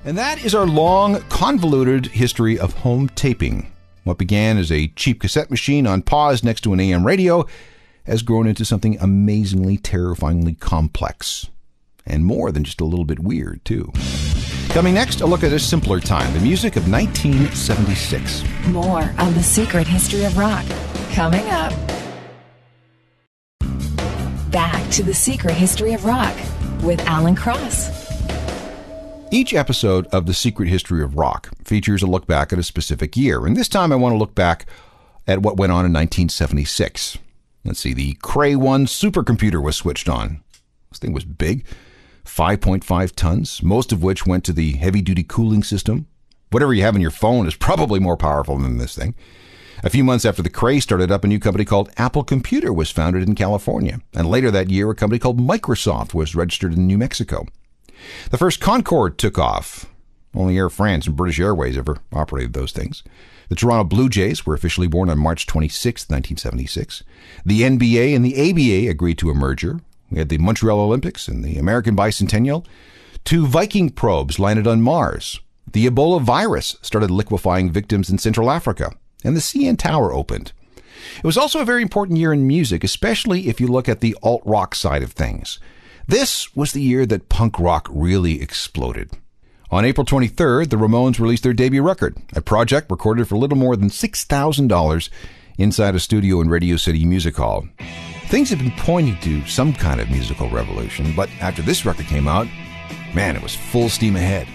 And that is our long, convoluted history of home taping. What began as a cheap cassette machine on pause next to an AM radio has grown into something amazingly, terrifyingly complex. And more than just a little bit weird, too. Coming next, a look at a simpler time, the music of 1976. More of the secret history of rock, coming up. Back to the secret history of rock with Alan Cross. Each episode of The Secret History of Rock features a look back at a specific year. And this time I want to look back at what went on in 1976. Let's see, the Cray 1 supercomputer was switched on. This thing was big, 5.5 tons, most of which went to the heavy-duty cooling system. Whatever you have in your phone is probably more powerful than this thing. A few months after the Cray started up, a new company called Apple Computer was founded in California. And later that year, a company called Microsoft was registered in New Mexico. The first Concorde took off. Only Air France and British Airways ever operated those things. The Toronto Blue Jays were officially born on March 26, 1976. The NBA and the ABA agreed to a merger. We had the Montreal Olympics and the American Bicentennial. 2 Viking probes landed on Mars. The Ebola virus started liquefying victims in Central Africa. And the CN Tower opened. It was also a very important year in music, especially if you look at the alt-rock side of things. This was the year that punk rock really exploded. On April 23rd, the Ramones released their debut record, a project recorded for a little more than $6,000 inside a studio in Radio City Music Hall. Things had been pointing to some kind of musical revolution, but after this record came out, man, it was full steam ahead.